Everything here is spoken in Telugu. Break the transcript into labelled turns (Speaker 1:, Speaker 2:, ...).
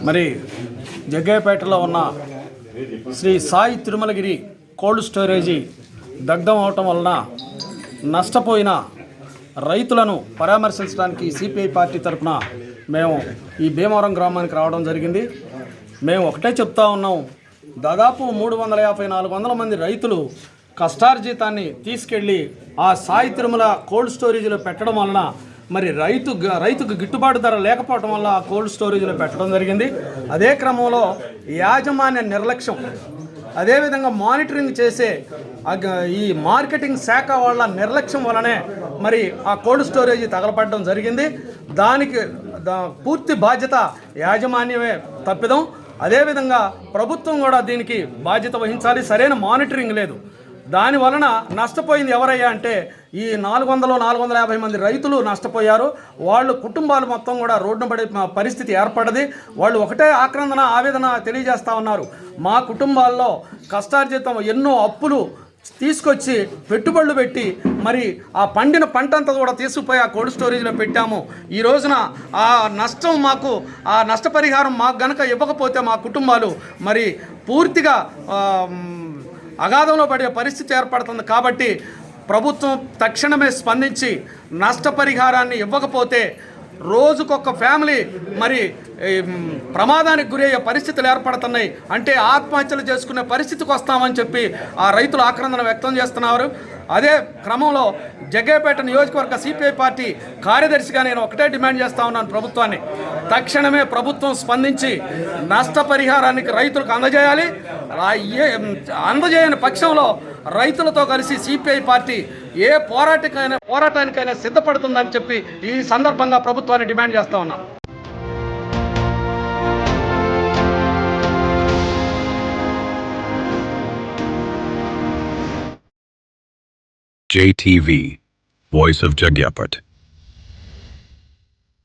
Speaker 1: మరి జగ్గయ్యపేటలో ఉన్న శ్రీ సాయి తిరుమలగిరి కోల్డ్ స్టోరేజీ దగ్ధం అవటం వలన నష్టపోయిన రైతులను పరామర్శించడానికి సిపిఐ పార్టీ తరఫున మేము ఈ భీమవరం గ్రామానికి రావడం జరిగింది. మేము ఒకటే చెప్తా ఉన్నాం, దాదాపు 350-400 మంది రైతులు కష్టార్జితాన్ని తీసుకెళ్ళి ఆ సాయి తిరుమల కోల్డ్ స్టోరేజీలో పెట్టడం వలన మరి రైతుకు గిట్టుబాటు ధర లేకపోవడం వల్ల కోల్డ్ స్టోరేజీలో పెట్టడం జరిగింది. అదే క్రమంలో యాజమాన్య నిర్లక్ష్యం, అదేవిధంగా మానిటరింగ్ చేసే ఈ మార్కెటింగ్ శాఖ వాళ్ళ నిర్లక్ష్యం వలనే మరి ఆ కోల్డ్ స్టోరేజీ తగలపడడం జరిగింది. దానికి పూర్తి బాధ్యత యాజమాన్యమే తప్పిదం. అదేవిధంగా ప్రభుత్వం కూడా దీనికి బాధ్యత వహించాలి. సరైన మానిటరింగ్ లేదు. దాని వలన నష్టపోయింది ఎవరయ్యా అంటే ఈ 450 మంది రైతులు నష్టపోయారు. వాళ్ళు కుటుంబాలు మొత్తం కూడా రోడ్డున పడే పరిస్థితి ఏర్పడది. వాళ్ళు ఒకటే ఆవేదన తెలియజేస్తూ ఉన్నారు. మా కుటుంబాల్లో కష్టార్జితం ఎన్నో అప్పులు తీసుకొచ్చి పెట్టుబడులు పెట్టి మరి ఆ పండిన పంట అంతా కూడా తీసుకుపోయి ఆ కోల్డ్ స్టోరేజ్లో పెట్టాము. ఈ రోజున ఆ నష్టం ఆ నష్టపరిహారం మాకు గనక ఇవ్వకపోతే మా కుటుంబాలు మరి పూర్తిగా అగాధంలో పడే పరిస్థితి ఏర్పడుతుంది. కాబట్టి ప్రభుత్వం తక్షణమే స్పందించి నష్టపరిహారాన్ని ఇవ్వకపోతే రోజుకొక ఫ్యామిలీ మరి ప్రమాదానికి గురయ్యే పరిస్థితులు ఏర్పడుతున్నాయి. అంటే ఆత్మహత్యలు చేసుకునే పరిస్థితికి వస్తామని చెప్పి ఆ రైతులు ఆక్రందన వ్యక్తం చేస్తున్నారు. అదే క్రమంలో జగ్గయ్యపేట నియోజకవర్గ సిపిఐ పార్టీ కార్యదర్శిగా నేను ఒకటే డిమాండ్ చేస్తూ ఉన్నాను, ప్రభుత్వాన్ని తక్షణమే ప్రభుత్వం స్పందించి నష్టపరిహారానికి రైతులకు అందజేయాలి. అందజేయని పక్షంలో రైతులతో కలిసి సిపిఐ పార్టీ ఏ పోరాటానికైనా సిద్ధపడుతుందని చెప్పి ఈ సందర్భంగా ప్రభుత్వాన్ని డిమాండ్ చేస్తూ ఉన్నాం.
Speaker 2: JTV, Voice of Jagyapet.